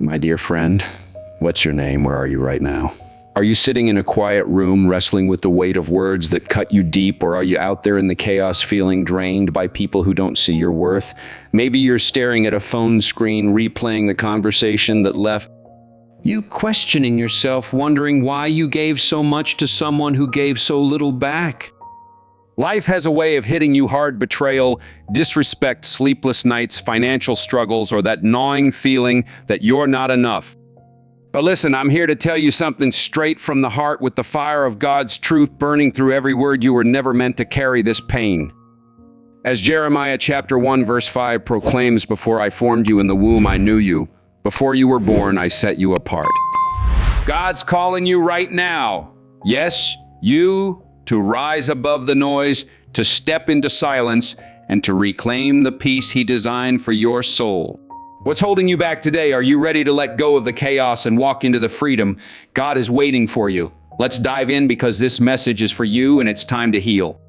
My dear friend, what's your name? Where are you right now? Are you sitting in a quiet room wrestling with the weight of words that cut you deep, or are you out there in the chaos feeling drained by people who don't see your worth? Maybe you're staring at a phone screen replaying the conversation that left you, questioning yourself, wondering why you gave so much to someone who gave so little back. Life has a way of hitting you hard: betrayal, disrespect, sleepless nights, financial struggles, or that gnawing feeling that you're not enough. But listen, I'm here to tell you something straight from the heart, with the fire of God's truth burning through every word. You were never meant to carry this pain. As Jeremiah chapter 1 verse 5 proclaims, "Before I formed you in the womb, I knew you. Before you were born, I set you apart." God's calling you right now. Yes, you, to rise above the noise, to step into silence, and to reclaim the peace He designed for your soul. What's holding you back today? Are you ready to let go of the chaos and walk into the freedom God is waiting for you? Let's dive in, because this message is for you and it's time to heal.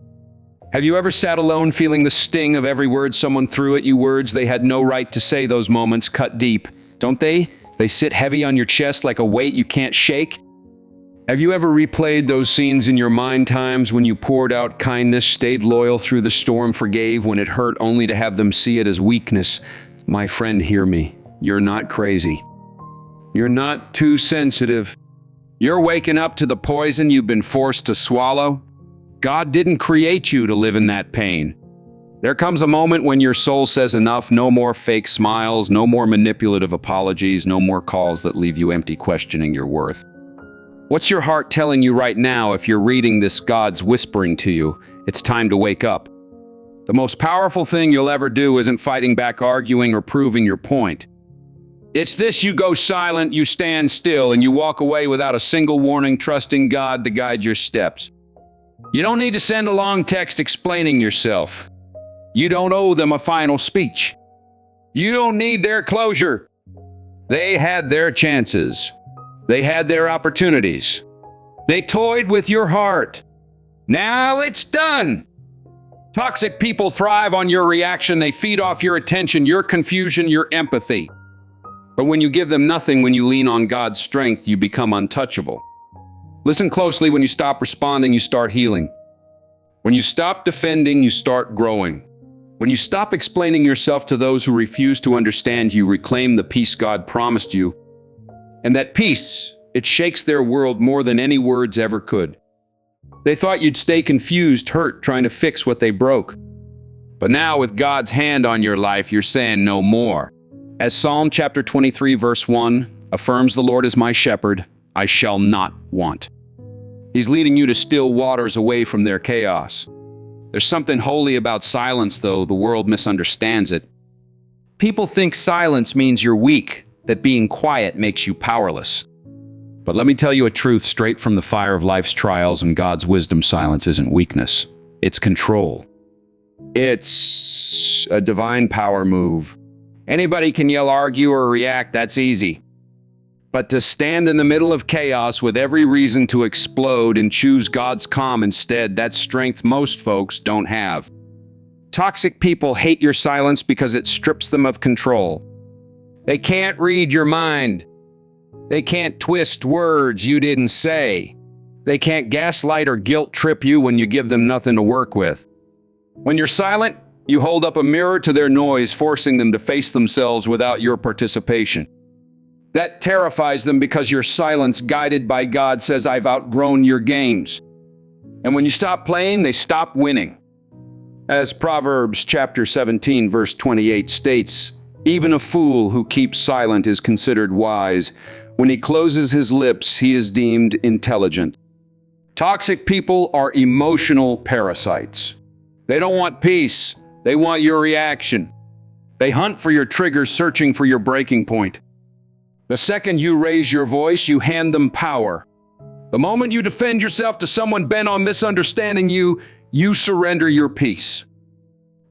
Have you ever sat alone feeling the sting of every word someone threw at you? Words they had no right to say. Those moments cut deep, don't they? They sit heavy on your chest like a weight you can't shake. Have you ever replayed those scenes in your mind? Times when you poured out kindness, stayed loyal through the storm, forgave when it hurt, only to have them see it as weakness. My friend, hear me. You're not crazy. You're not too sensitive. You're waking up to the poison you've been forced to swallow. God didn't create you to live in that pain. There comes a moment when your soul says enough. No more fake smiles, no more manipulative apologies, no more calls that leave you empty, questioning your worth. What's your heart telling you right now? If you're reading this, God's whispering to you, it's time to wake up. The most powerful thing you'll ever do isn't fighting back, arguing, or proving your point. It's this: you go silent, you stand still, and you walk away without a single warning, trusting God to guide your steps. You don't need to send a long text explaining yourself. You don't owe them a final speech. You don't need their closure. They had their chances. They had their opportunities. They toyed with your heart. Now it's done. Toxic people thrive on your reaction. They feed off your attention, your confusion, your empathy. But when you give them nothing, when you lean on God's strength, you become untouchable. Listen closely. When you stop responding, you start healing. When you stop defending, you start growing. When you stop explaining yourself to those who refuse to understand, you reclaim the peace God promised you. And that peace, it shakes their world more than any words ever could. They thought you'd stay confused, hurt, trying to fix what they broke. But now, with God's hand on your life, you're saying no more. As Psalm chapter 23 verse 1 affirms, "The Lord is my shepherd, I shall not want." He's leading you to still waters, away from their chaos. There's something holy about silence, though the world misunderstands it. People think silence means you're weak, that being quiet makes you powerless. But let me tell you a truth straight from the fire of life's trials and God's wisdom: silence isn't weakness. It's control. It's a divine power move. Anybody can yell, argue, or react. That's easy. But to stand in the middle of chaos with every reason to explode and choose God's calm instead, that's strength most folks don't have. Toxic people hate your silence because it strips them of control. They can't read your mind. They can't twist words you didn't say. They can't gaslight or guilt trip you when you give them nothing to work with. When you're silent, you hold up a mirror to their noise, forcing them to face themselves without your participation. That terrifies them, because your silence, guided by God, says, "I've outgrown your games." And when you stop playing, they stop winning. As Proverbs chapter 17 verse 28 states, "Even a fool who keeps silent is considered wise. When he closes his lips, he is deemed intelligent." Toxic people are emotional parasites. They don't want peace. They want your reaction. They hunt for your triggers, searching for your breaking point. The second you raise your voice, you hand them power. The moment you defend yourself to someone bent on misunderstanding you, you surrender your peace.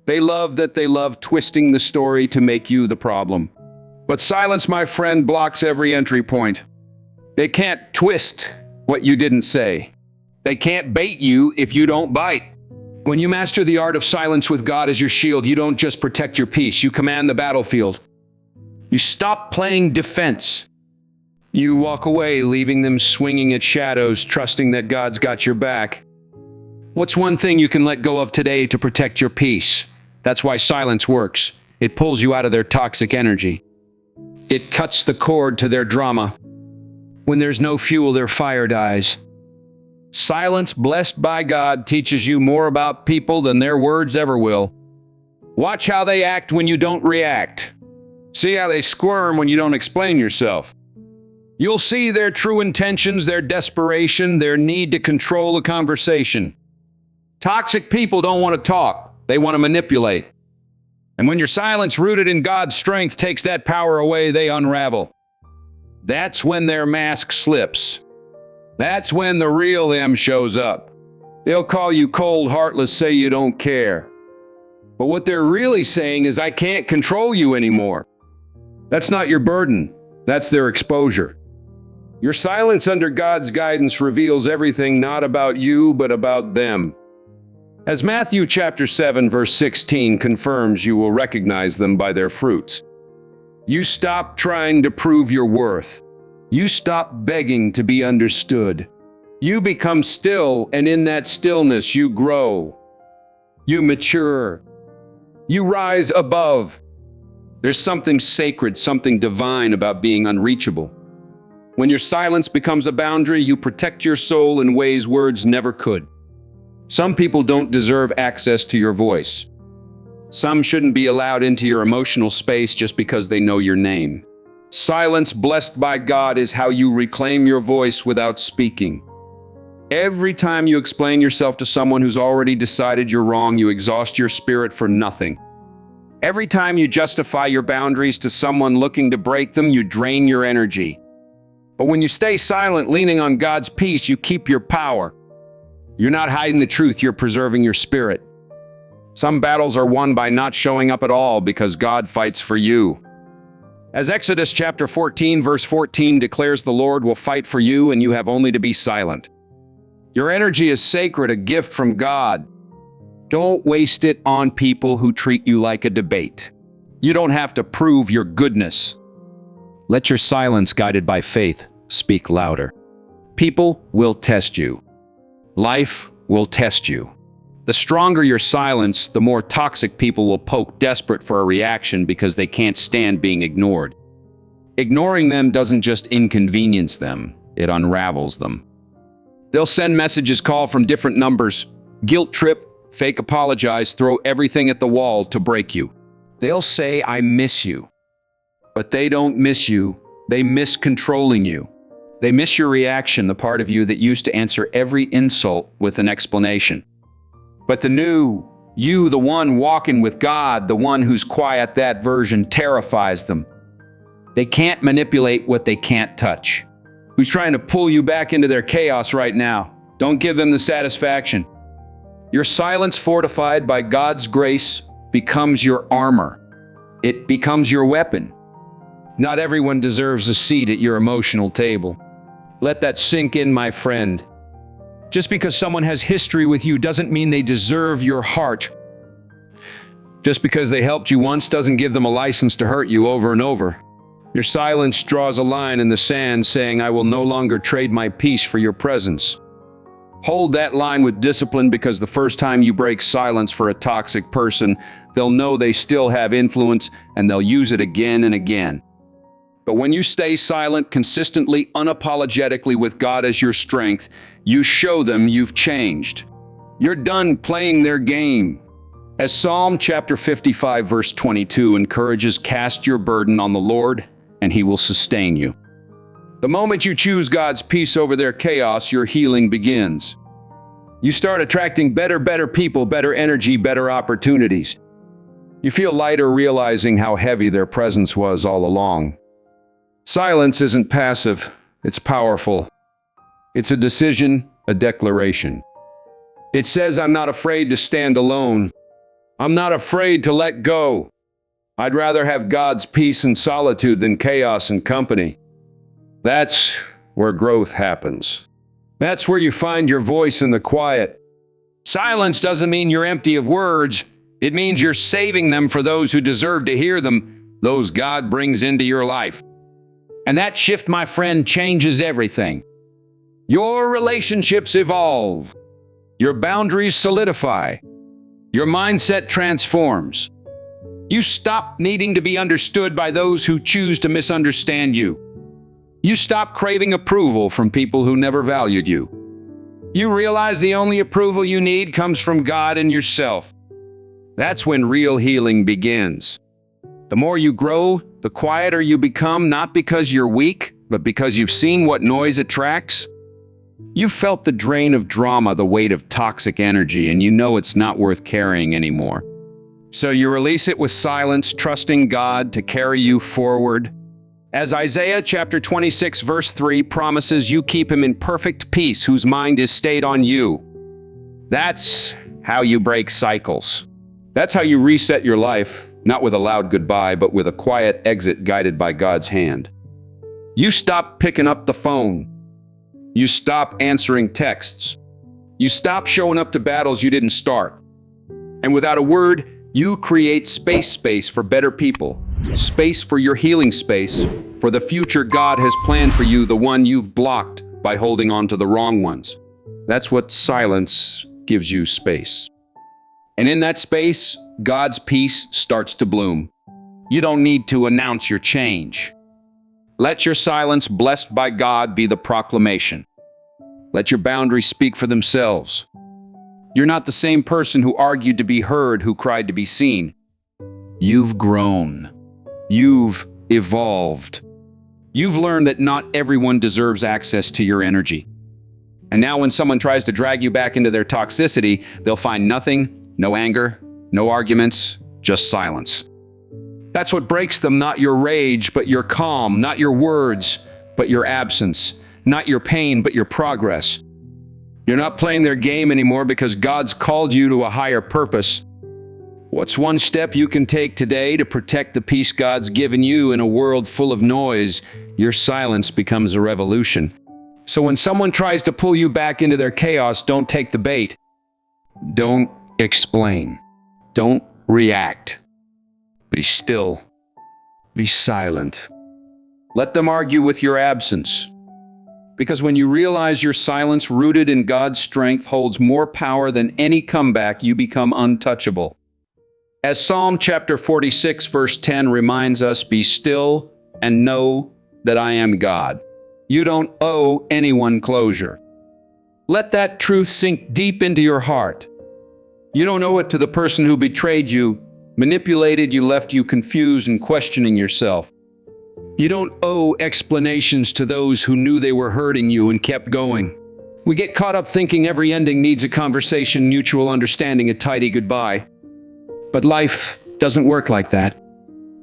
They love twisting the story to make you the problem. But silence, my friend, blocks every entry point. They can't twist what you didn't say. They can't bait you if you don't bite. When you master the art of silence with God as your shield, you don't just protect your peace, you command the battlefield. You stop playing defense. You walk away, leaving them swinging at shadows, trusting that God's got your back. What's one thing you can let go of today to protect your peace? That's why silence works. It pulls you out of their toxic energy. It cuts the cord to their drama. When there's no fuel, their fire dies. Silence, blessed by God, teaches you more about people than their words ever will. Watch how they act when you don't react. See how they squirm when you don't explain yourself. You'll see their true intentions, their desperation, their need to control a conversation. Toxic people don't want to talk. They want to manipulate. And when your silence rooted in God's strength takes that power away, they unravel. That's when their mask slips. That's when the real them shows up. They'll call you cold, heartless, say you don't care. But what they're really saying is, I can't control you anymore. That's not your burden. That's their exposure. Your silence under God's guidance reveals everything not about you, but about them. As Matthew chapter 7, verse 16 confirms, you will recognize them by their fruits. You stop trying to prove your worth. You stop begging to be understood. You become still, and in that stillness you grow. You mature. You rise above. There's something sacred, something divine about being unreachable. When your silence becomes a boundary, you protect your soul in ways words never could. Some people don't deserve access to your voice. Some shouldn't be allowed into your emotional space just because they know your name. Silence, blessed by God, is how you reclaim your voice without speaking. Every time you explain yourself to someone who's already decided you're wrong, you exhaust your spirit for nothing. Every time you justify your boundaries to someone looking to break them, you drain your energy. But when you stay silent, leaning on God's peace, you keep your power. You're not hiding the truth, you're preserving your spirit. Some battles are won by not showing up at all because God fights for you. As Exodus chapter 14, verse 14 declares, the Lord will fight for you and you have only to be silent. Your energy is sacred, a gift from God. Don't waste it on people who treat you like a debate. You don't have to prove your goodness. Let your silence, guided by faith, speak louder. People will test you. Life will test you. The stronger your silence, the more toxic people will poke, desperate for a reaction because they can't stand being ignored. Ignoring them doesn't just inconvenience them, it unravels them. They'll send messages, call from different numbers, guilt trip, fake apologize, throw everything at the wall to break you. They'll say, I miss you. But they don't miss you. They miss controlling you. They miss your reaction, the part of you that used to answer every insult with an explanation. But the new you, the one walking with God, the one who's quiet, that version terrifies them. They can't manipulate what they can't touch. Who's trying to pull you back into their chaos right now? Don't give them the satisfaction. Your silence, fortified by God's grace, becomes your armor. It becomes your weapon. Not everyone deserves a seat at your emotional table. Let that sink in, my friend. Just because someone has history with you doesn't mean they deserve your heart. Just because they helped you once doesn't give them a license to hurt you over and over. Your silence draws a line in the sand saying, I will no longer trade my peace for your presence. Hold that line with discipline, because the first time you break silence for a toxic person, they'll know they still have influence and they'll use it again and again. But when you stay silent consistently, unapologetically, with God as your strength, you show them you've changed. You're done playing their game. As Psalm chapter 55 verse 22 encourages, cast your burden on the Lord and He will sustain you. The moment you choose God's peace over their chaos, your healing begins. You start attracting better people, better energy, better opportunities. You feel lighter, realizing how heavy their presence was all along. Silence isn't passive, it's powerful. It's a decision, a declaration. It says, I'm not afraid to stand alone. I'm not afraid to let go. I'd rather have God's peace and solitude than chaos and company. That's where growth happens. That's where you find your voice in the quiet. Silence doesn't mean you're empty of words. It means you're saving them for those who deserve to hear them. those God brings into your life. And that shift, my friend, changes everything. Your relationships evolve. Your boundaries solidify. Your mindset transforms. You stop needing to be understood by those who choose to misunderstand you. You stop craving approval from people who never valued you. You realize the only approval you need comes from God and yourself. That's when real healing begins. The more you grow, the quieter you become, not because you're weak, but because you've seen what noise attracts. You've felt the drain of drama, the weight of toxic energy, and you know it's not worth carrying anymore. So you release it with silence, trusting God to carry you forward. As Isaiah chapter 26 verse 3 promises, you keep him in perfect peace whose mind is stayed on you. That's how you break cycles. That's how you reset your life, not with a loud goodbye, but with a quiet exit guided by God's hand. You stop picking up the phone. You stop answering texts. You stop showing up to battles you didn't start. And without a word, you create space for better people. Space for your healing space, for the future God has planned for you, the one you've blocked by holding on to the wrong ones. That's what silence gives you, space. And in that space, God's peace starts to bloom. You don't need to announce your change. Let your silence, blessed by God, be the proclamation. Let your boundaries speak for themselves. You're not the same person who argued to be heard, who cried to be seen. You've grown. You've evolved. You've learned that not everyone deserves access to your energy. And now when someone tries to drag you back into their toxicity, they'll find nothing, no anger, no arguments, just silence. That's what breaks them, not your rage, but your calm, not your words, but your absence, not your pain, but your progress. You're not playing their game anymore because God's called you to a higher purpose. What's one step you can take today to protect the peace God's given you in a world full of noise? Your silence becomes a revolution. So when someone tries to pull you back into their chaos, don't take the bait. Don't explain. Don't react. Be still. Be silent. Let them argue with your absence. Because when you realize your silence, rooted in God's strength, holds more power than any comeback, you become untouchable. As Psalm chapter 46 verse 10 reminds us, be still and know that I am God. You don't owe anyone closure. Let that truth sink deep into your heart. You don't owe it to the person who betrayed you, manipulated you, left you confused and questioning yourself. You don't owe explanations to those who knew they were hurting you and kept going. We get caught up thinking every ending needs a conversation, mutual understanding, a tidy goodbye. But life doesn't work like that.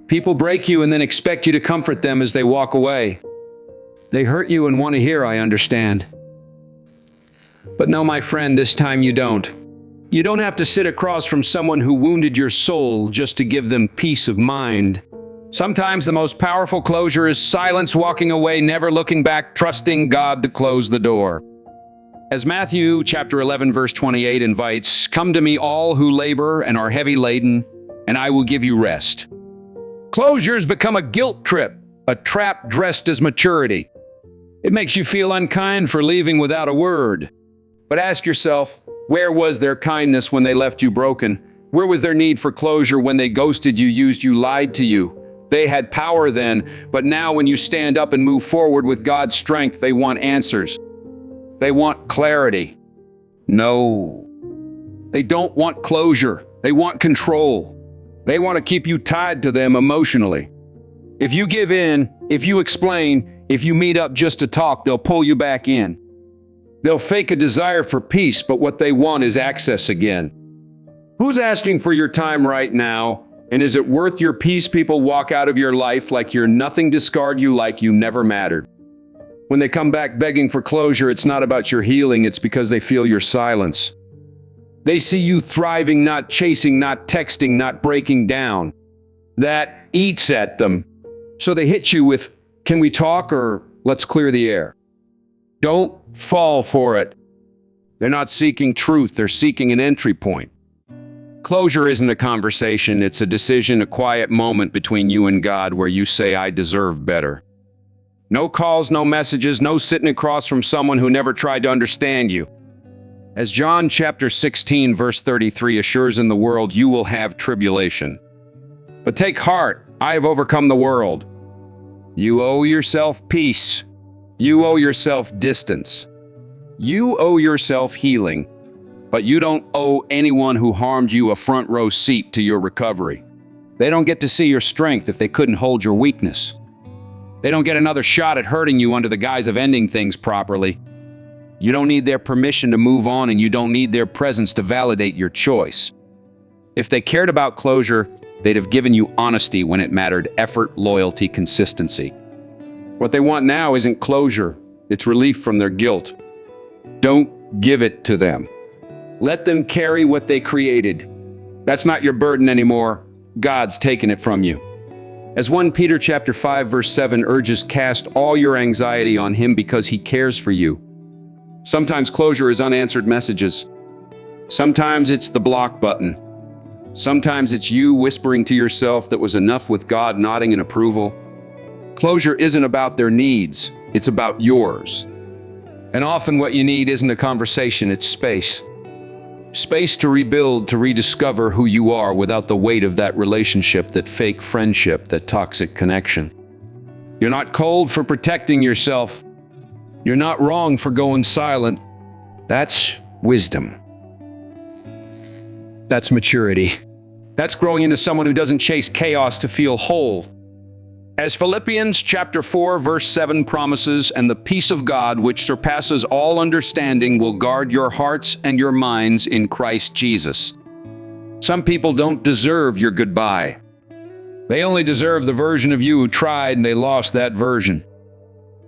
People break you and then expect you to comfort them as they walk away. They hurt you and want to hear, I understand. But no, my friend, this time you don't. You don't have to sit across from someone who wounded your soul just to give them peace of mind. Sometimes the most powerful closure is silence, walking away, never looking back, trusting God to close the door. As Matthew chapter 11 verse 28 invites, come to me all who labor and are heavy laden, and I will give you rest. Closures become a guilt trip, a trap dressed as maturity. It makes you feel unkind for leaving without a word. But ask yourself, where was their kindness when they left you broken? Where was their need for closure when they ghosted you, used you, lied to you? They had power then, but now when you stand up and move forward with God's strength, they want answers. They want clarity. No. They don't want closure. They want control. They want to keep you tied to them emotionally. If you give in, if you explain, if you meet up just to talk, they'll pull you back in. They'll fake a desire for peace, but what they want is access again. Who's asking for your time right now? And is it worth your peace? People walk out of your life like you're nothing, discard you like you never mattered. When they come back begging for closure, it's not about your healing, it's because they feel your silence. They see you thriving, not chasing, not texting, not breaking down. That eats at them. So they hit you with, can we talk, or let's clear the air? Don't fall for it. They're not seeking truth, they're seeking an entry point. Closure isn't a conversation, it's a decision, a quiet moment between you and God where you say, I deserve better. No calls, no messages, no sitting across from someone who never tried to understand you. As John chapter 16, verse 33 assures, in the world you will have tribulation. But take heart, I have overcome the world. You owe yourself peace. You owe yourself distance. You owe yourself healing. But you don't owe anyone who harmed you a front row seat to your recovery. They don't get to see your strength if they couldn't hold your weakness. They don't get another shot at hurting you under the guise of ending things properly. You don't need their permission to move on, and you don't need their presence to validate your choice. If they cared about closure, they'd have given you honesty when it mattered, effort, loyalty, consistency. What they want now isn't closure, it's relief from their guilt. Don't give it to them. Let them carry what they created. That's not your burden anymore. God's taken it from you. As 1 Peter chapter 5 verse 7 urges, cast all your anxiety on him because he cares for you. Sometimes closure is unanswered messages. Sometimes it's the block button. Sometimes it's you whispering to yourself that was enough with God nodding in approval. Closure isn't about their needs, it's about yours. And often what you need isn't a conversation, it's space. Space to rebuild, to rediscover who you are without the weight of that relationship, that fake friendship, that toxic connection. You're not cold for protecting yourself. You're not wrong for going silent. That's wisdom. That's maturity. That's growing into someone who doesn't chase chaos to feel whole. As Philippians chapter 4 verse 7 promises, and the peace of God, which surpasses all understanding, will guard your hearts and your minds in Christ Jesus. Some people don't deserve your goodbye. They only deserve the version of you who tried and they lost that version.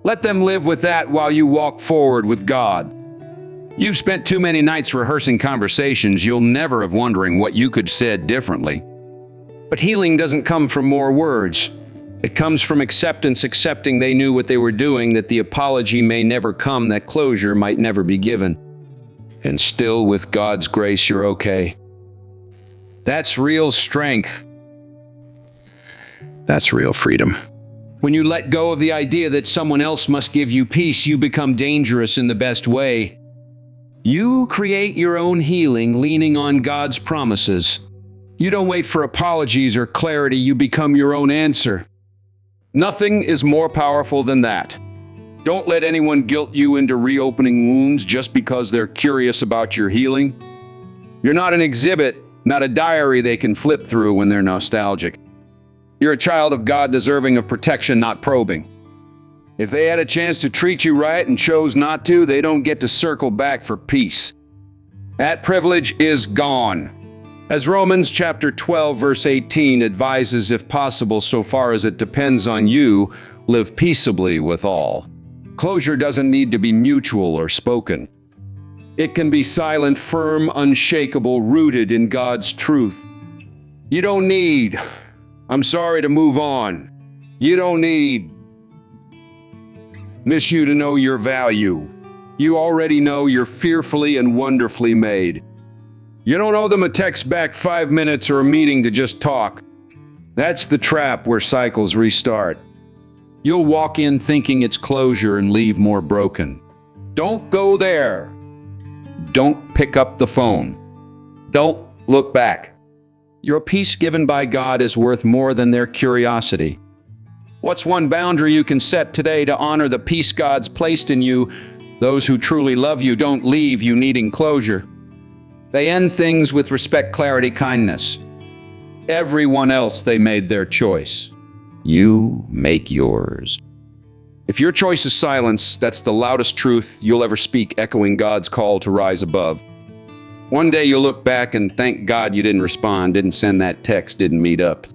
Let them live with that while you walk forward with God. You've spent too many nights rehearsing conversations you'll never have, wondering what you could have said differently. But healing doesn't come from more words. It comes from acceptance, accepting they knew what they were doing, that the apology may never come, that closure might never be given. And still, with God's grace, you're okay. That's real strength. That's real freedom. When you let go of the idea that someone else must give you peace, you become dangerous in the best way. You create your own healing, leaning on God's promises. You don't wait for apologies or clarity, you become your own answer. Nothing is more powerful than that. Don't let anyone guilt you into reopening wounds just because they're curious about your healing. You're not an exhibit, not a diary they can flip through when they're nostalgic. You're a child of God, deserving of protection, not probing. If they had a chance to treat you right and chose not to, they don't get to circle back for peace. That privilege is gone. As Romans chapter 12 verse 18 advises, if possible, so far as it depends on you, live peaceably with all. Closure doesn't need to be mutual or spoken. It can be silent, firm, unshakable, rooted in God's truth. You don't need, I'm sorry, to move on. You don't need, miss you to know your value. You already know you're fearfully and wonderfully made. You don't owe them a text back 5 minutes or a meeting to just talk. That's the trap where cycles restart. You'll walk in thinking it's closure and leave more broken. Don't go there. Don't pick up the phone. Don't look back. Your peace given by God is worth more than their curiosity. What's one boundary you can set today to honor the peace God's placed in you? Those who truly love you don't leave you needing closure. They end things with respect, clarity, kindness. Everyone else, they made their choice. You make yours. If your choice is silence, that's the loudest truth you'll ever speak, echoing God's call to rise above. One day you'll look back and thank God you didn't respond, didn't send that text, didn't meet up.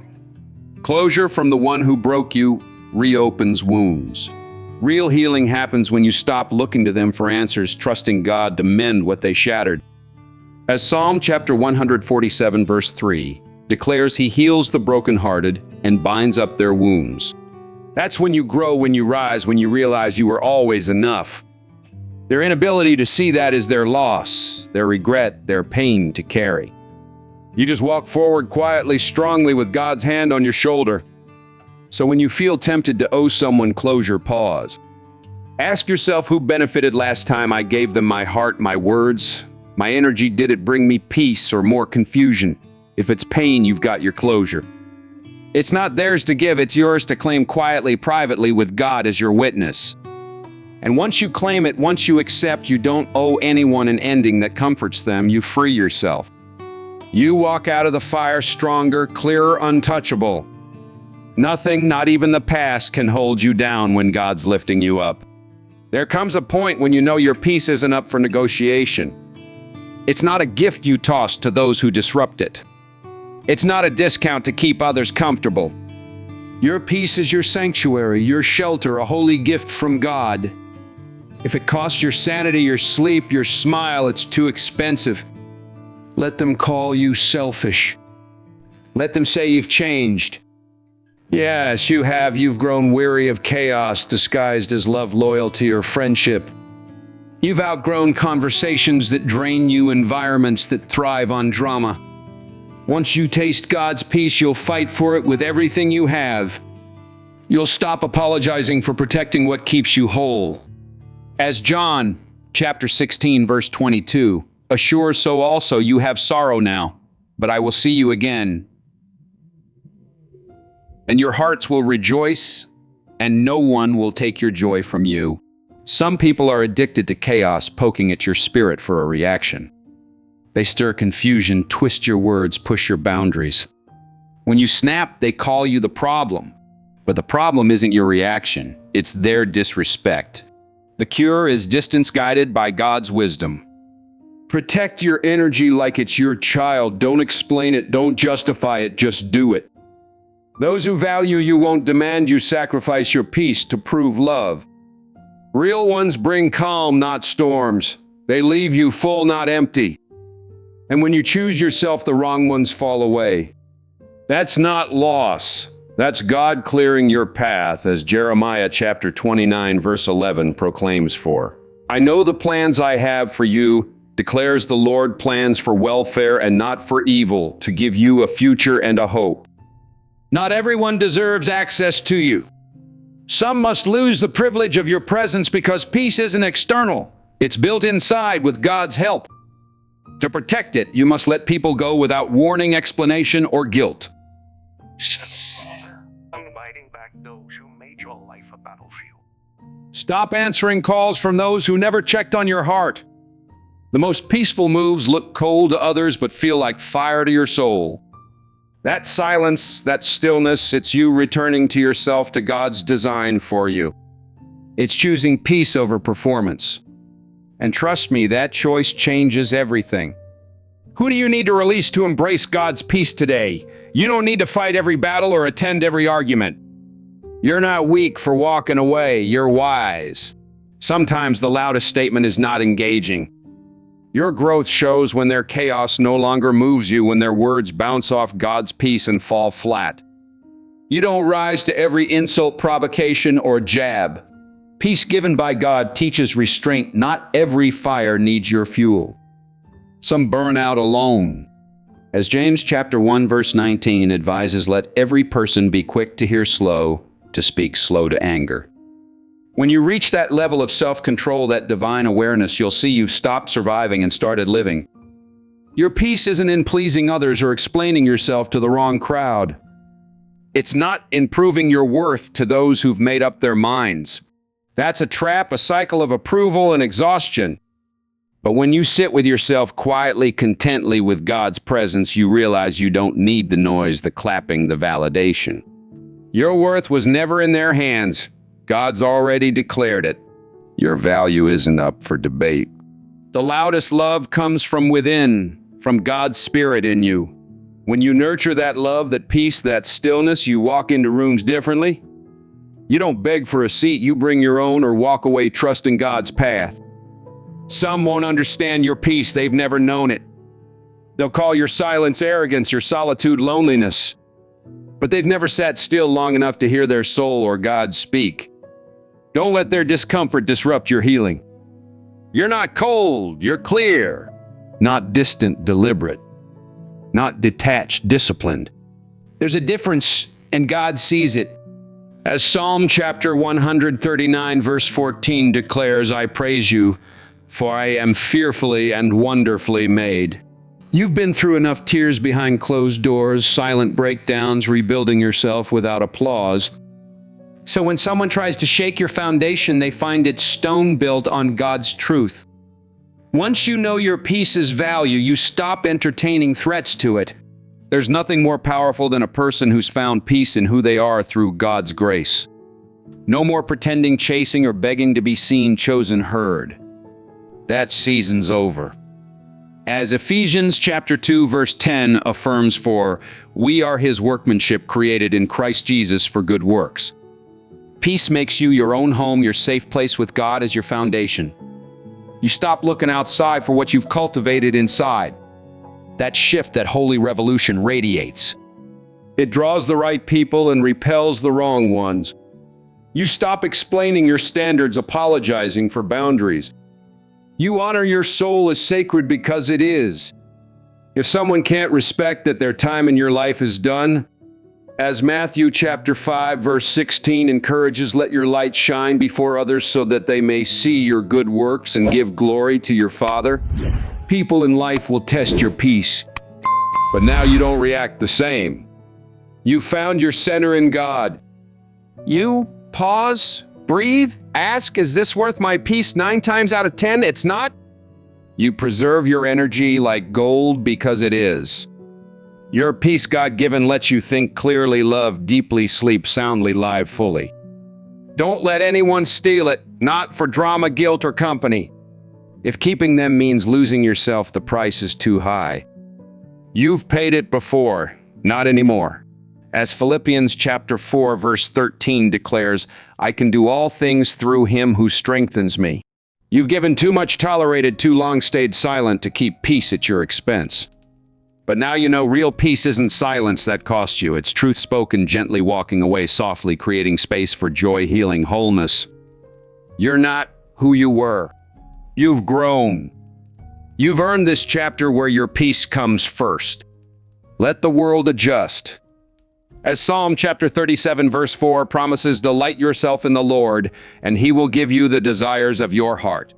Closure from the one who broke you reopens wounds. Real healing happens when you stop looking to them for answers, trusting God to mend what they shattered. As Psalm chapter 147 verse 3 declares, he heals the brokenhearted and binds up their wounds. That's when you grow, when you rise, when you realize you were always enough. Their inability to see that is their loss, their regret, their pain to carry. You just walk forward quietly, strongly, with God's hand on your shoulder. So when you feel tempted to owe someone closure, pause. Ask yourself, who benefited last time I gave them my heart, my words, my energy? Did it bring me peace or more confusion? If it's pain, you've got your closure. It's not theirs to give, it's yours to claim quietly, privately, with God as your witness. And once you claim it, once you accept you don't owe anyone an ending that comforts them, you free yourself. You walk out of the fire stronger, clearer, untouchable. Nothing, not even the past, can hold you down when God's lifting you up. There comes a point when you know your peace isn't up for negotiation. It's not a gift you toss to those who disrupt it. It's not a discount to keep others comfortable. Your peace is your sanctuary, your shelter, a holy gift from God. If it costs your sanity, your sleep, your smile, it's too expensive. Let them call you selfish. Let them say you've changed. Yes, you have. You've grown weary of chaos disguised as love, loyalty, or friendship. You've outgrown conversations that drain you, environments that thrive on drama. Once you taste God's peace, you'll fight for it with everything you have. You'll stop apologizing for protecting what keeps you whole. As John, chapter 16, verse 22, assures, so also you have sorrow now, but I will see you again. And your hearts will rejoice, and no one will take your joy from you. Some people are addicted to chaos, poking at your spirit for a reaction. They stir confusion, twist your words, push your boundaries. When you snap, they call you the problem. But the problem isn't your reaction, it's their disrespect. The cure is distance guided by God's wisdom. Protect your energy like it's your child. Don't explain it, don't justify it, just do it. Those who value you won't demand you sacrifice your peace to prove love. Real ones bring calm, not storms. They leave you full, not empty. And when you choose yourself, the wrong ones fall away. That's not loss. That's God clearing your path, as Jeremiah chapter 29, verse 11 proclaims for. I know the plans I have for you, declares the Lord, plans for welfare and not for evil, to give you a future and a hope. Not everyone deserves access to you. Some must lose the privilege of your presence because peace isn't external. It's built inside with God's help. To protect it, you must let people go without warning, explanation, or guilt. Inviting back those who made your life a battlefield. Stop answering calls from those who never checked on your heart. The most peaceful moves look cold to others but feel like fire to your soul. That silence, that stillness, it's you returning to yourself, to God's design for you. It's choosing peace over performance. And trust me, that choice changes everything. Who do you need to release to embrace God's peace today? You don't need to fight every battle or attend every argument. You're not weak for walking away, you're wise. Sometimes the loudest statement is not engaging. Your growth shows when their chaos no longer moves you, when their words bounce off God's peace and fall flat. You don't rise to every insult, provocation, or jab. Peace given by God teaches restraint. Not every fire needs your fuel. Some burn out alone. As James chapter 1 verse 19 advises, let every person be quick to hear, slow to speak, slow to anger. When you reach that level of self-control, that divine awareness, you'll see you've stopped surviving and started living. Your peace isn't in pleasing others or explaining yourself to the wrong crowd. It's not in proving your worth to those who've made up their minds. That's a trap, a cycle of approval and exhaustion. But when you sit with yourself quietly, contently with God's presence, you realize you don't need the noise, the clapping, the validation. Your worth was never in their hands. God's already declared it. Your value isn't up for debate. The loudest love comes from within, from God's Spirit in you. When you nurture that love, that peace, that stillness, you walk into rooms differently. You don't beg for a seat, you bring your own, or walk away trusting God's path. Some won't understand your peace, they've never known it. They'll call your silence arrogance, your solitude loneliness. But they've never sat still long enough to hear their soul or God speak. Don't let their discomfort disrupt your healing. You're not cold, you're clear, not distant, deliberate. not detached, disciplined. There's a difference, and God sees it. As Psalm chapter 139, verse 14 declares, I praise you, for I am fearfully and wonderfully made. You've been through enough tears behind closed doors, silent breakdowns, rebuilding yourself without applause. So when someone tries to shake your foundation, they find it stone built on God's truth. Once you know your peace's value, you stop entertaining threats to it. There's nothing more powerful than a person who's found peace in who they are through God's grace. No more pretending, chasing, or begging to be seen, chosen, heard. That season's over. As Ephesians chapter 2, verse 10 affirms, for we are his workmanship created in Christ Jesus for good works. Peace makes you your own home, your safe place with God as your foundation. You stop looking outside for what you've cultivated inside. That shift, that holy revolution radiates. It draws the right people and repels the wrong ones. You stop explaining your standards, apologizing for boundaries. You honor your soul as sacred because it is. If someone can't respect that their time in your life is done, as Matthew chapter 5, verse 16 encourages, let your light shine before others so that they may see your good works and give glory to your Father. People in life will test your peace, but now you don't react the same. You found your center in God. You pause, breathe, ask, is this worth my peace? 9 times out of 10, it's not. You preserve your energy like gold because it is. Your peace God-given lets you think clearly, love deeply, sleep soundly, live fully. Don't let anyone steal it, not for drama, guilt, or company. If keeping them means losing yourself, the price is too high. You've paid it before, not anymore. As Philippians chapter 4, verse 13 declares, I can do all things through him who strengthens me. You've given too much, tolerated too long, stayed silent to keep peace at your expense. But now you know real peace isn't silence that costs you. It's truth spoken gently, walking away softly, creating space for joy, healing, wholeness. You're not who you were. You've grown. You've earned this chapter where your peace comes first. Let the world adjust. As Psalm chapter 37, verse 4 promises, delight yourself in the Lord, and he will give you the desires of your heart.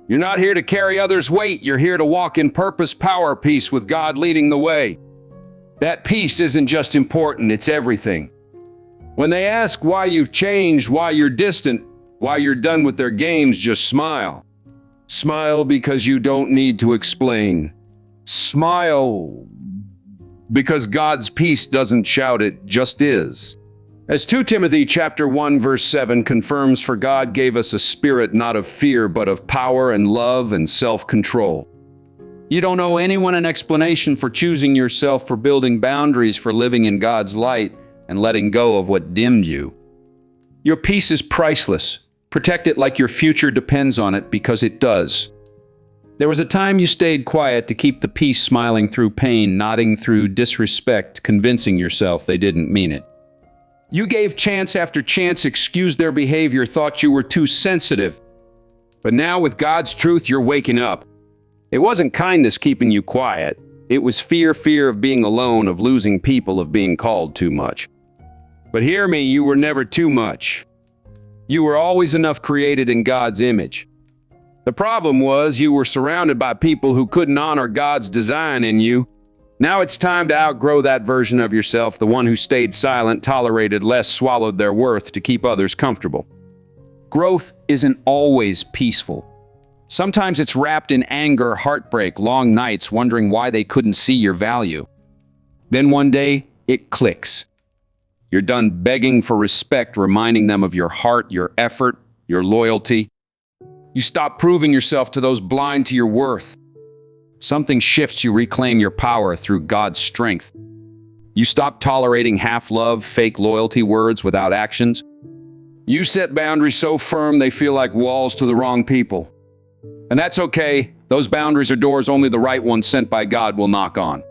You're not here to carry others' weight. You're here to walk in purpose, power, peace with God leading the way. That peace isn't just important, it's everything. When they ask why you've changed, why you're distant, why you're done with their games, just smile. Smile because you don't need to explain. Smile because God's peace doesn't shout, it just is. As 2 Timothy chapter 1 verse 7 confirms, for God gave us a spirit not of fear, but of power and love and self-control. You don't owe anyone an explanation for choosing yourself, for building boundaries, for living in God's light and letting go of what dimmed you. Your peace is priceless. Protect it like your future depends on it, because it does. There was a time you stayed quiet to keep the peace, smiling through pain, nodding through disrespect, convincing yourself they didn't mean it. You gave chance after chance, excused their behavior, thought you were too sensitive. But now with God's truth, you're waking up. It wasn't kindness keeping you quiet. It was fear of being alone, of losing people, of being called too much. But hear me, you were never too much. You were always enough, created in God's image. The problem was you were surrounded by people who couldn't honor God's design in you. Now it's time to outgrow that version of yourself, the one who stayed silent, tolerated less, swallowed their worth to keep others comfortable. Growth isn't always peaceful. Sometimes it's wrapped in anger, heartbreak, long nights wondering why they couldn't see your value. Then one day, it clicks. You're done begging for respect, reminding them of your heart, your effort, your loyalty. You stop proving yourself to those blind to your worth. Something shifts, you reclaim your power through God's strength. You stop tolerating half-love, fake loyalty words without actions. You set boundaries so firm they feel like walls to the wrong people. And that's okay. Those boundaries are doors only the right ones sent by God will knock on.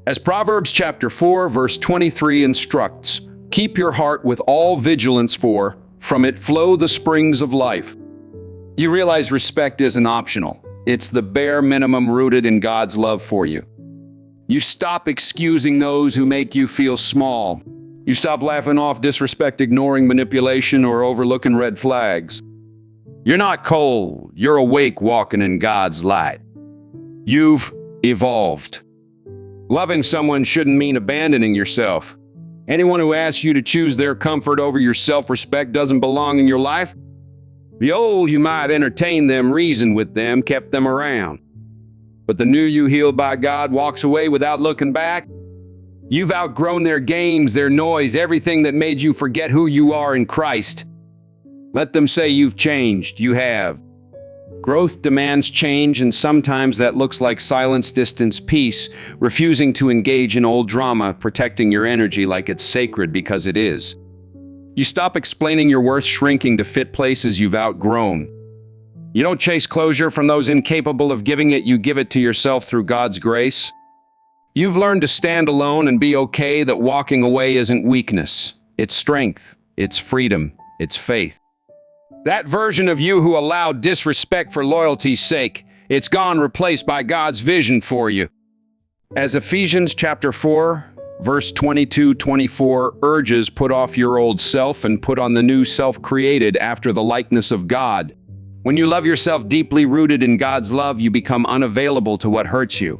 As Proverbs chapter 4, verse 23 instructs, keep your heart with all vigilance, for from it flow the springs of life. You realize respect isn't optional. It's the bare minimum rooted in God's love for you. You stop excusing those who make you feel small. You stop laughing off disrespect, ignoring manipulation, or overlooking red flags. You're not cold. You're awake, walking in God's light. You've evolved. Loving someone shouldn't mean abandoning yourself. Anyone who asks you to choose their comfort over your self-respect doesn't belong in your life. The old you might entertain them, reason with them, kept them around. But the new you, healed by God, walks away without looking back. You've outgrown their games, their noise, everything that made you forget who you are in Christ. Let them say you've changed. You have. Growth demands change, and sometimes that looks like silence, distance, peace, refusing to engage in old drama, protecting your energy like it's sacred because it is. You stop explaining your worth, shrinking to fit places you've outgrown. You don't chase closure from those incapable of giving it, you give it to yourself through God's grace. You've learned to stand alone and be okay that walking away isn't weakness. It's strength, it's freedom, it's faith. That version of you who allowed disrespect for loyalty's sake, it's gone, replaced by God's vision for you. As Ephesians chapter 4, verse 22-24 urges, put off your old self and put on the new self created after the likeness of God. When you love yourself deeply rooted in God's love, you become unavailable to what hurts you.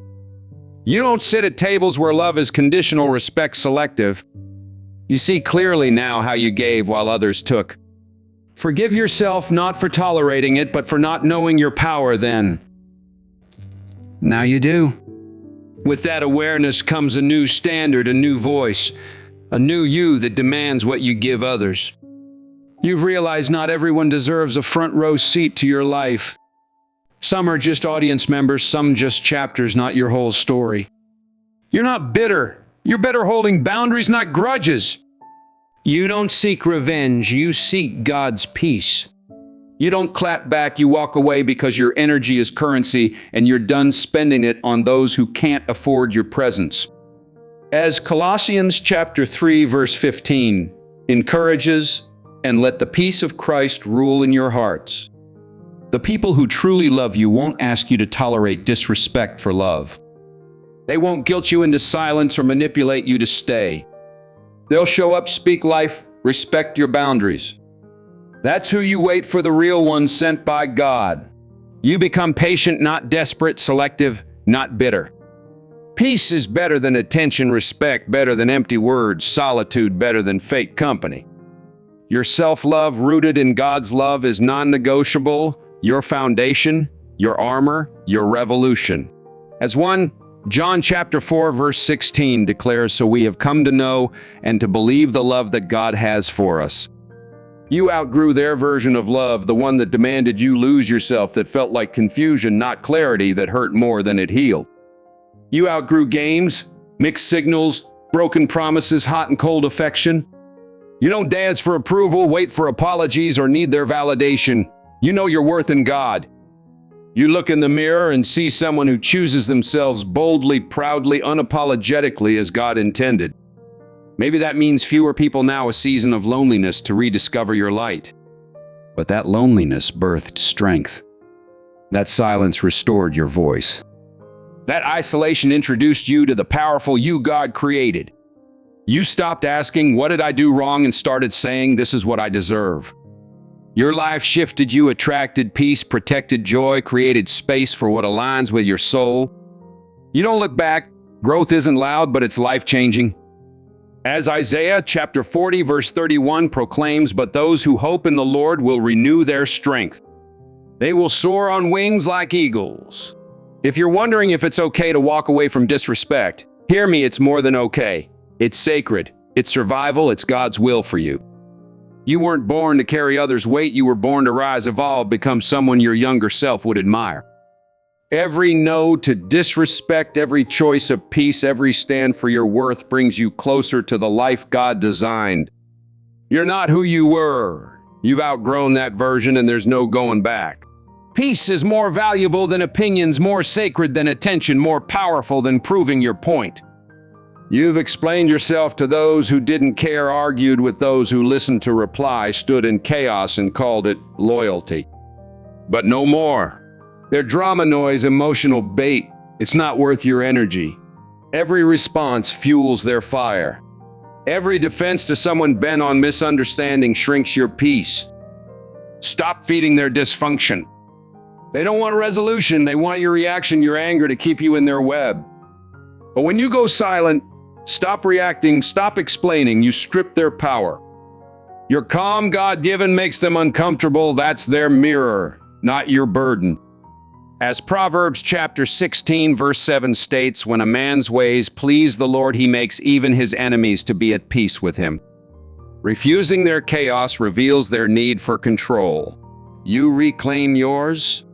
You don't sit at tables where love is conditional, respect selective. You see clearly now how you gave while others took. Forgive yourself not for tolerating it, but for not knowing your power then. Now you do. With that awareness comes a new standard, a new voice, a new you that demands what you give others. You've realized not everyone deserves a front row seat to your life. Some are just audience members, some just chapters, not your whole story. You're not bitter. You're better holding boundaries, not grudges. You don't seek revenge, you seek God's peace. You don't clap back, you walk away because your energy is currency and you're done spending it on those who can't afford your presence. As Colossians chapter 3 verse 15 encourages, and let the peace of Christ rule in your hearts. The people who truly love you won't ask you to tolerate disrespect for love. They won't guilt you into silence or manipulate you to stay. They'll show up, speak life, respect your boundaries. That's who you wait for, the real ones sent by God. You become patient, not desperate, selective, not bitter. Peace is better than attention, respect better than empty words, solitude better than fake company. Your self-love rooted in God's love is non-negotiable, your foundation, your armor, your revolution. As John chapter 4 verse 16 declares, so we have come to know and to believe the love that God has for us. You outgrew their version of love, the one that demanded you lose yourself, that felt like confusion, not clarity, that hurt more than it healed. You outgrew games, mixed signals, broken promises, hot and cold affection. You don't dance for approval, wait for apologies, or need their validation. You know your worth in God. You look in the mirror and see someone who chooses themselves boldly, proudly, unapologetically as God intended. Maybe that means fewer people now, a season of loneliness to rediscover your light. But that loneliness birthed strength. That silence restored your voice. That isolation introduced you to the powerful you God created. You stopped asking, what did I do wrong, and started saying, this is what I deserve. Your life shifted, you attracted peace, protected joy, created space for what aligns with your soul. You don't look back. Growth isn't loud, but it's life-changing. As Isaiah chapter 40 verse 31 proclaims, but those who hope in the Lord will renew their strength. They will soar on wings like eagles. If you're wondering if it's okay to walk away from disrespect, hear me, it's more than okay. It's sacred. It's survival. It's God's will for you. You weren't born to carry others' weight. You were born to rise, evolve, become someone your younger self would admire. Every no to disrespect, every choice of peace, every stand for your worth brings you closer to the life God designed. You're not who you were. You've outgrown that version and there's no going back. Peace is more valuable than opinions, more sacred than attention, more powerful than proving your point. You've explained yourself to those who didn't care, argued with those who listened to reply, stood in chaos and called it loyalty. But no more. Their drama noise, emotional bait, it's not worth your energy. Every response fuels their fire. Every defense to someone bent on misunderstanding shrinks your peace. Stop feeding their dysfunction. They don't want a resolution, they want your reaction, your anger to keep you in their web. But when you go silent, stop reacting, stop explaining, you strip their power. Your calm, God-given, makes them uncomfortable. That's their mirror, not your burden. As Proverbs chapter 16, verse 7 states, when a man's ways please the Lord, he makes even his enemies to be at peace with him. Refusing their chaos reveals their need for control. You reclaim yours?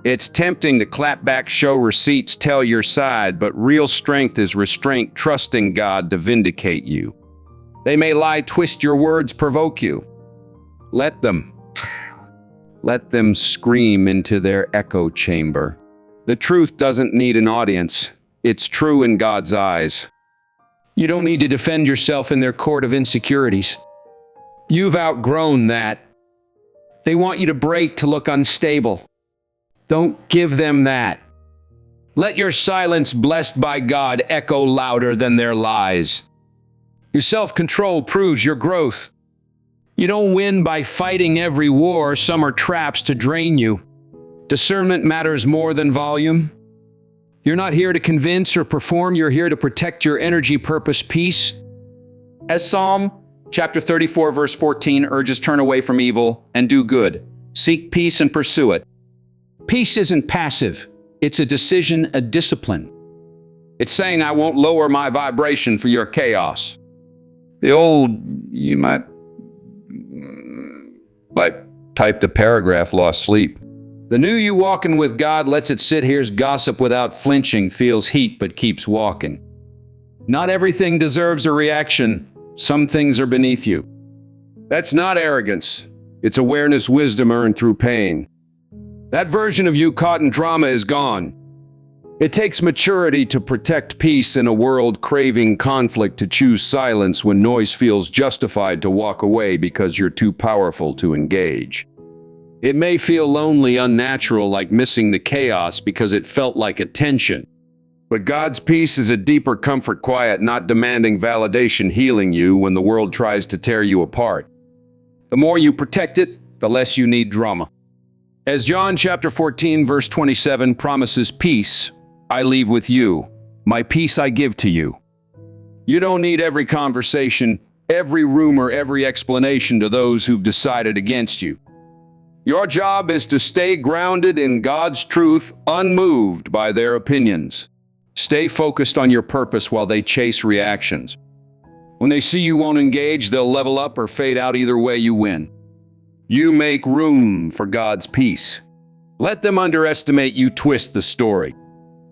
It's tempting to clap back, show receipts, tell your side, but real strength is restraint, trusting God to vindicate you. They may lie, twist your words, provoke you. Let them scream into their echo chamber. The truth doesn't need an audience. It's true in God's eyes. You don't need to defend yourself in their court of insecurities. You've outgrown that. They want you to break, to look unstable. Don't give them that. Let your silence, blessed by God, echo louder than their lies. Your self-control proves your growth. You don't win by fighting every war. Some are traps to drain you. Discernment matters more than volume. You're not here to convince or perform. You're here to protect your energy, purpose, peace. As Psalm chapter 34, verse 14 urges, turn away from evil and do good. Seek peace and pursue it. Peace isn't passive. It's a decision, a discipline. It's saying, I won't lower my vibration for your chaos. The old, you might typed a paragraph, lost sleep. The new you walking with God lets it sit, hears gossip without flinching, feels heat but keeps walking. Not everything deserves a reaction. Some things are beneath you. That's not arrogance. It's awareness, wisdom earned through pain. That version of you caught in drama is gone. It takes maturity to protect peace in a world craving conflict, to choose silence when noise feels justified, to walk away because you're too powerful to engage. It may feel lonely, unnatural, like missing the chaos because it felt like attention. But God's peace is a deeper comfort, quiet, not demanding validation, healing you when the world tries to tear you apart. The more you protect it, the less you need drama. As John chapter 14, verse 27 promises, peace I leave with you, my peace I give to you. You don't need every conversation, every rumor, every explanation to those who've decided against you. Your job is to stay grounded in God's truth, unmoved by their opinions. Stay focused on your purpose while they chase reactions. When they see you won't engage, they'll level up or fade out. Either way, you win. You make room for God's peace. Let them underestimate you, twist the story.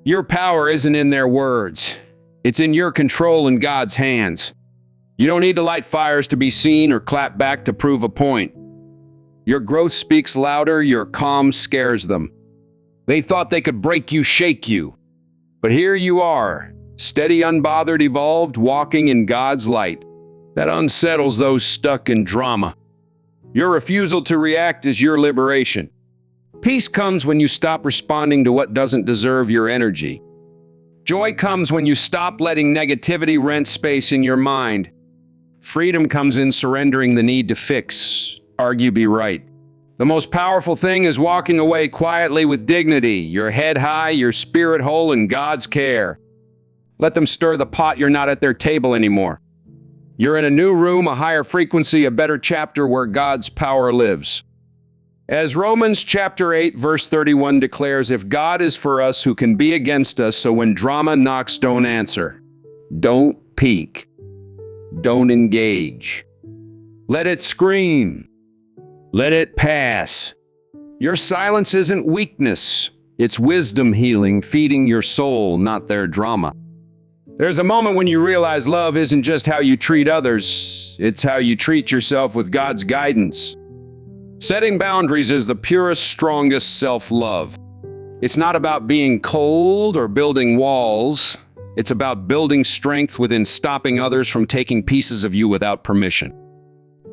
Your power isn't in their words. It's in your control in God's hands. You don't need to light fires to be seen or clap back to prove a point. Your growth speaks louder, your calm scares them. They thought they could break you, shake you. But here you are, steady, unbothered, evolved, walking in God's light. That unsettles those stuck in drama. Your refusal to react is your liberation. Peace comes when you stop responding to what doesn't deserve your energy. Joy comes when you stop letting negativity rent space in your mind. Freedom comes in surrendering the need to fix, argue, be right. The most powerful thing is walking away quietly with dignity, your head high, your spirit whole in God's care. Let them stir the pot. You're not at their table anymore. You're in a new room, a higher frequency, a better chapter where God's power lives. As Romans chapter 8, verse 31 declares, if God is for us, who can be against us? So when drama knocks, don't answer. Don't peek. Don't engage. Let it scream. Let it pass. Your silence isn't weakness. It's wisdom healing, feeding your soul, not their drama. There's a moment when you realize love isn't just how you treat others, it's how you treat yourself with God's guidance. Setting boundaries is the purest, strongest self-love. It's not about being cold or building walls. It's about building strength within, stopping others from taking pieces of you without permission.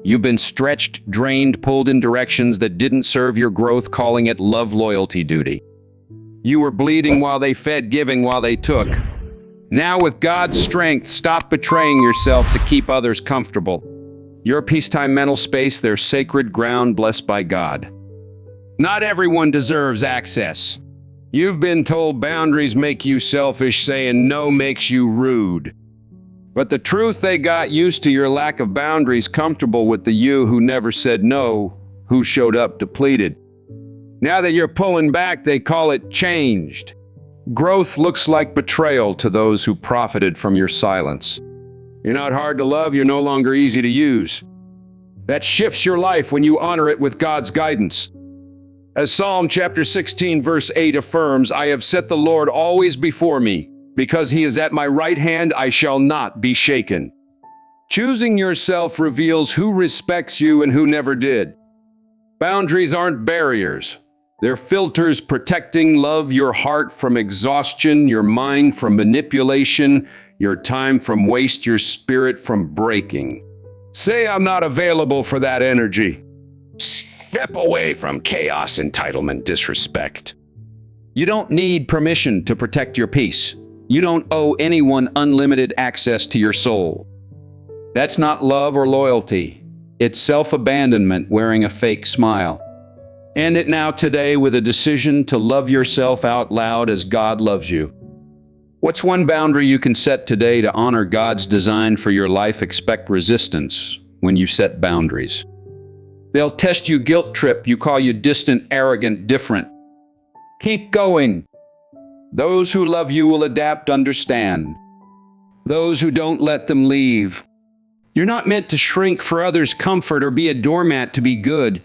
You've been stretched, drained, pulled in directions that didn't serve your growth, calling it love, loyalty, duty. You were bleeding while they fed, giving while they took. Now, with God's strength, stop betraying yourself to keep others comfortable. Your peacetime mental space, their sacred ground blessed by God. Not everyone deserves access. You've been told boundaries make you selfish, saying no makes you rude. But the truth, they got used to your lack of boundaries, comfortable with the you who never said no, who showed up depleted. Now that you're pulling back, they call it changed. Growth looks like betrayal to those who profited from your silence. You're not hard to love, you're no longer easy to use. That shifts your life when you honor it with God's guidance. As Psalm chapter 16 verse 8 affirms, I have set the Lord always before me. Because he is at my right hand, I shall not be shaken. Choosing yourself reveals who respects you and who never did. Boundaries aren't barriers. They're filters protecting love, your heart from exhaustion, your mind from manipulation, your time from waste, your spirit from breaking. Say I'm not available for that energy. Step away from chaos, entitlement, disrespect. You don't need permission to protect your peace. You don't owe anyone unlimited access to your soul. That's not love or loyalty. It's self-abandonment wearing a fake smile. End it now today with a decision to love yourself out loud as God loves you. What's one boundary you can set today to honor God's design for your life? Expect resistance when you set boundaries. They'll test you, guilt trip you, call you distant, arrogant, different. Keep going. Those who love you will adapt, understand. Those who don't, let them leave. You're not meant to shrink for others' comfort or be a doormat to be good.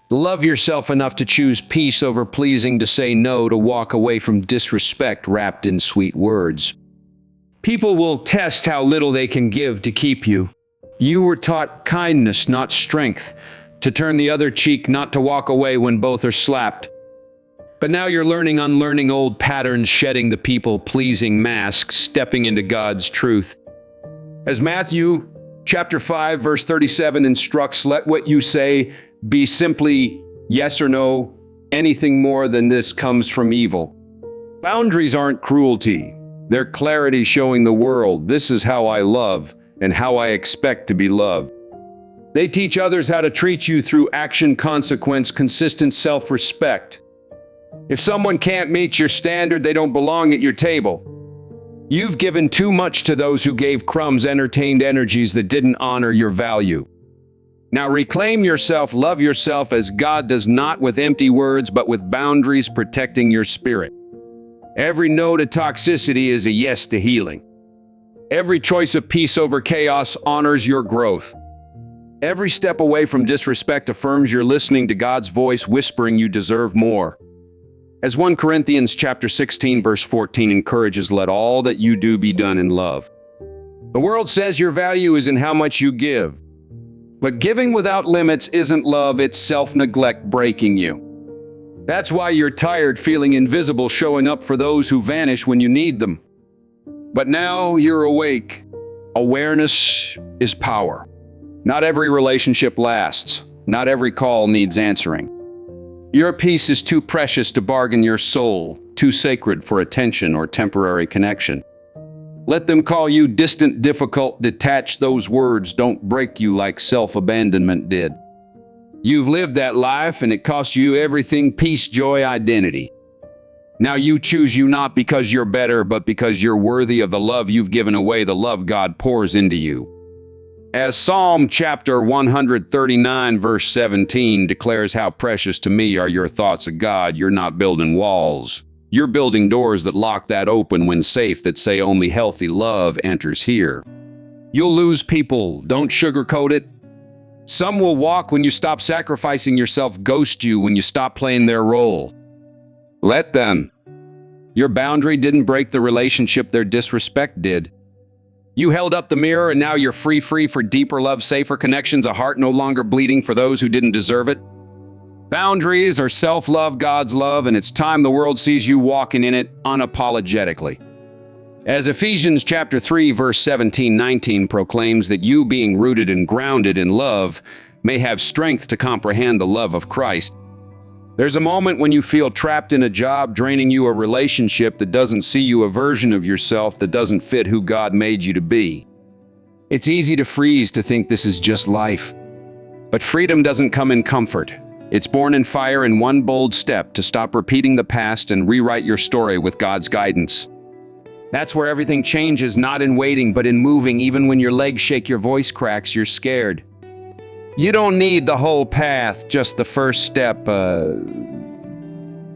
Love yourself enough to choose peace over pleasing, to say no, to walk away from disrespect wrapped in sweet words. People will test how little they can give to keep you. You were taught kindness, not strength, to turn the other cheek, not to walk away when both are slapped. But now you're unlearning old patterns, shedding the people-pleasing masks, stepping into God's truth. As Matthew chapter 5, verse 37 instructs, let what you say be simply yes or no. Anything more than this comes from evil. Boundaries aren't cruelty. They're clarity, showing the world, this is how I love and how I expect to be loved. They teach others how to treat you through action, consequence, consistent self-respect. If someone can't meet your standard, they don't belong at your table. You've given too much to those who gave crumbs, entertained energies that didn't honor your value. Now reclaim yourself, love yourself as God does, not with empty words, but with boundaries protecting your spirit. Every no to toxicity is a yes to healing. Every choice of peace over chaos honors your growth. Every step away from disrespect affirms you're listening to God's voice whispering you deserve more. As 1 Corinthians chapter 16 verse 14 encourages, let all that you do be done in love. The world says your value is in how much you give. But giving without limits isn't love, it's self-neglect breaking you. That's why you're tired, feeling invisible, showing up for those who vanish when you need them. But now you're awake. Awareness is power. Not every relationship lasts. Not every call needs answering. Your peace is too precious to bargain your soul, too sacred for attention or temporary connection. Let them call you distant, difficult, detached. Those words don't break you like self-abandonment did. You've lived that life and it cost you everything: peace, joy, identity. Now you choose you, not because you're better, but because you're worthy of the love you've given away, the love God pours into you. As Psalm chapter 139 verse 17 declares, how precious to me are your thoughts of God. You're not building walls. You're building doors that lock, that open when safe, that say only healthy love enters here. You'll lose people, don't sugarcoat it. Some will walk when you stop sacrificing yourself, ghost you when you stop playing their role. Let them. Your boundary didn't break the relationship, their disrespect did. You held up the mirror and now you're free for deeper love, safer connections, a heart no longer bleeding for those who didn't deserve it. Boundaries are self-love, God's love, and it's time the world sees you walking in it unapologetically. As Ephesians chapter 3 verse 17-19 proclaims, that you, being rooted and grounded in love, may have strength to comprehend the love of Christ. There's a moment when you feel trapped in a job draining you, a relationship that doesn't see you, a version of yourself that doesn't fit who God made you to be. It's easy to freeze, to think this is just life. But freedom doesn't come in comfort. It's born in fire, in one bold step to stop repeating the past and rewrite your story with God's guidance. That's where everything changes, not in waiting, but in moving. Even when your legs shake, your voice cracks, you're scared. You don't need the whole path, just the first step,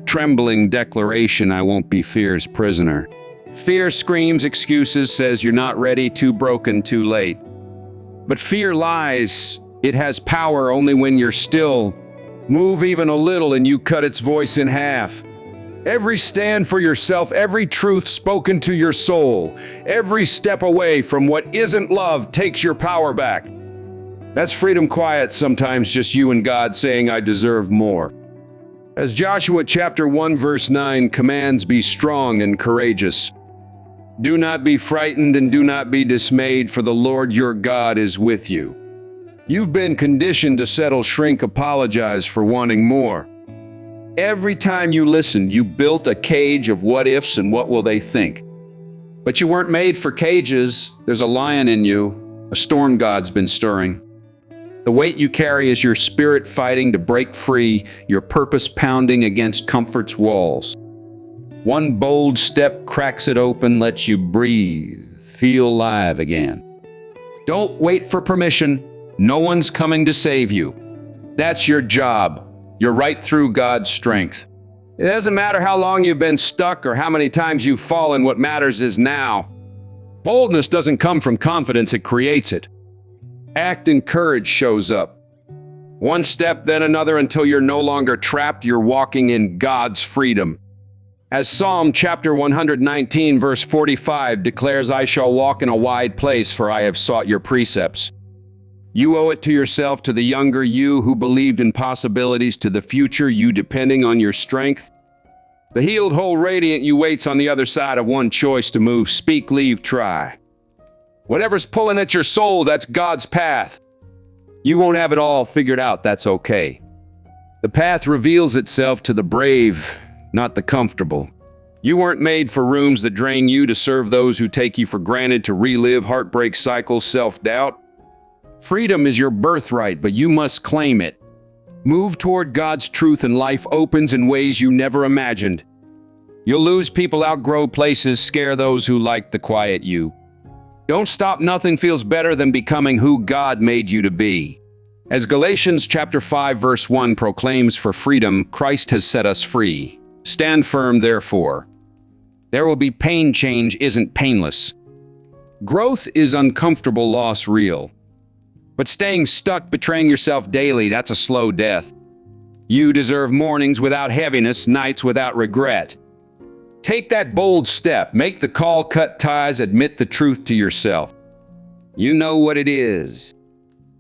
trembling declaration, I won't be fear's prisoner. Fear screams excuses, says you're not ready, too broken, too late. But fear lies. It has power only when you're still. Move even a little and you cut its voice in half. Every stand for yourself, every truth spoken to your soul, every step away from what isn't love takes your power back. That's freedom quiet, sometimes just you and God saying, I deserve more. As Joshua chapter 1 verse 9 commands, be strong and courageous. Do not be frightened and do not be dismayed, for the Lord your God is with you. You've been conditioned to settle, shrink, apologize for wanting more. Every time you listened, you built a cage of what ifs and what will they think. But you weren't made for cages. There's a lion in you. A storm God's been stirring. The weight you carry is your spirit fighting to break free, your purpose pounding against comfort's walls. One bold step cracks it open, lets you breathe, feel alive again. Don't wait for permission. No one's coming to save you. That's your job. You're right through God's strength. It doesn't matter how long you've been stuck or how many times you've fallen. What matters is now. Boldness doesn't come from confidence, it creates it. Act and courage shows up. One step, then another, until you're no longer trapped. You're walking in God's freedom. As Psalm chapter 119 verse 45 declares, I shall walk in a wide place, for I have sought your precepts. You owe it to yourself, to the younger you who believed in possibilities, to the future you depending on your strength. The healed, whole, radiant you waits on the other side of one choice to move, speak, leave, try. Whatever's pulling at your soul, that's God's path. You won't have it all figured out, that's okay. The path reveals itself to the brave, not the comfortable. You weren't made for rooms that drain you, to serve those who take you for granted, to relive heartbreak cycles, self-doubt. Freedom is your birthright, but you must claim it. Move toward God's truth and life opens in ways you never imagined. You'll lose people, outgrow places, scare those who like the quiet you. Don't stop. Nothing feels better than becoming who God made you to be. As Galatians chapter 5 verse 1 proclaims, for freedom Christ has set us free. Stand firm, therefore. There will be pain. Change isn't painless. Growth is uncomfortable, loss real. But staying stuck, betraying yourself daily, that's a slow death. You deserve mornings without heaviness, nights without regret. Take that bold step, make the call, cut ties, admit the truth to yourself. You know what it is.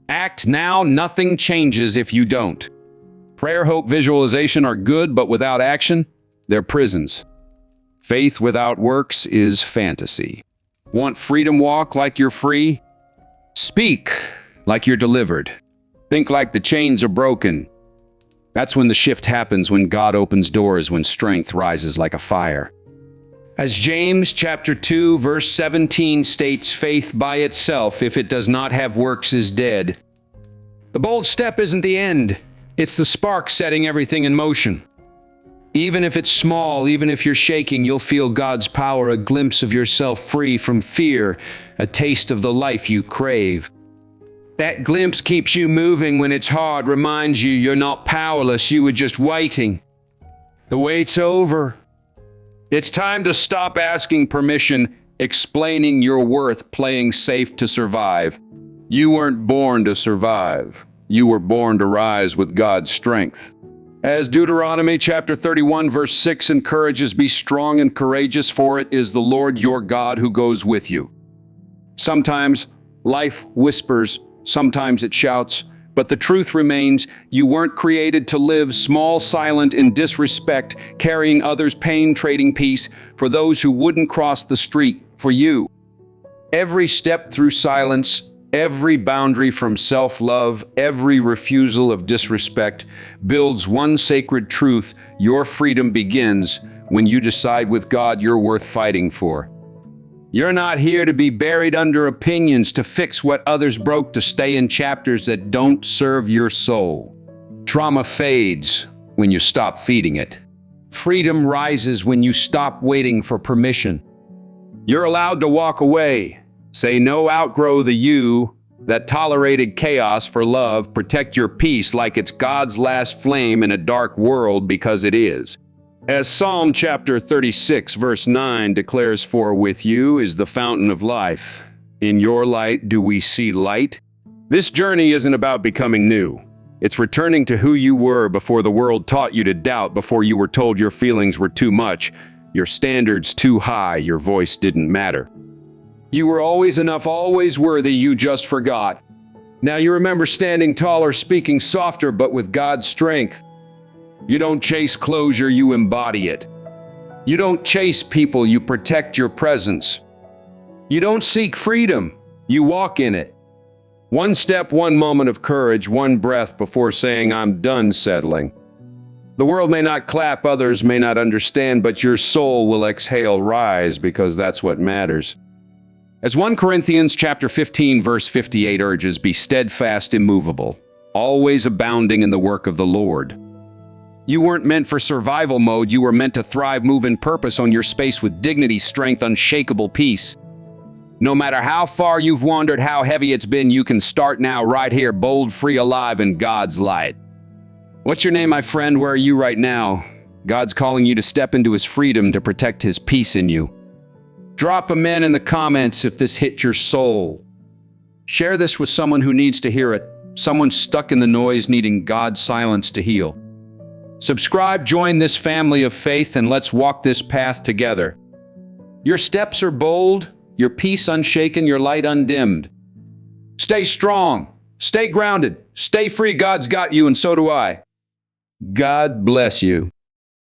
Act now, nothing changes if you don't. Prayer, hope, visualization are good, but without action, they're prisons. Faith without works is fantasy. Want freedom? Walk like you're free. Speak like you're delivered. Think like the chains are broken. That's when the shift happens, when God opens doors, when strength rises like a fire. As James chapter 2 verse 17 states, faith by itself, if it does not have works, is dead. The bold step isn't the end. It's the spark setting everything in motion. Even if it's small, even if you're shaking, you'll feel God's power, a glimpse of yourself free from fear, a taste of the life you crave. That glimpse keeps you moving when it's hard, reminds you you're not powerless, you were just waiting. The wait's over. It's time to stop asking permission, explaining your worth, playing safe to survive. You weren't born to survive. You were born to rise with God's strength. As Deuteronomy chapter 31 verse 6 encourages, be strong and courageous, for it is the Lord your God who goes with you. Sometimes life whispers, sometimes it shouts, but the truth remains, you weren't created to live small, silent, in disrespect, carrying others' pain, trading peace for those who wouldn't cross the street for you. Every step through silence, Every boundary from self-love, every refusal of disrespect builds one sacred truth: your freedom begins when you decide with God you're worth fighting for. You're not here to be buried under opinions, to fix what others broke, to stay in chapters that don't serve your soul. Trauma fades when you stop feeding it. Freedom rises when you stop waiting for permission. You're allowed to walk away. Say no, outgrow the you that tolerated chaos for love. Protect your peace like it's God's last flame in a dark world, because it is. As Psalm chapter 36 verse 9 declares, "For with you is the fountain of life. In your light do we see light." This journey isn't about becoming new. It's returning to who you were before the world taught you to doubt, before you were told your feelings were too much, your standards too high, your voice didn't matter. You were always enough, always worthy, you just forgot. Now you remember standing taller, speaking softer, but with God's strength. You don't chase closure, you embody it. You don't chase people, you protect your presence. You don't seek freedom, you walk in it. One step, one moment of courage, one breath before saying, "I'm done settling." The world may not clap, others may not understand, but your soul will exhale, rise, because that's what matters. As 1 Corinthians chapter 15 verse 58 urges, be steadfast, immovable, always abounding in the work of the Lord. You weren't meant for survival mode, you were meant to thrive, move in purpose, on your space with dignity, strength, unshakable peace. No matter how far you've wandered, how heavy it's been, you can start now, right here, bold, free, alive in God's light. What's your name, my friend? Where are you right now? God's calling you to step into His freedom, to protect His peace in you. Drop amen in the comments if this hit your soul. Share this with someone who needs to hear it, someone stuck in the noise needing God's silence to heal. Subscribe, join this family of faith, and let's walk this path together. Your steps are bold, your peace unshaken, your light undimmed. Stay strong, stay grounded, stay free. God's got you, and so do I. God bless you.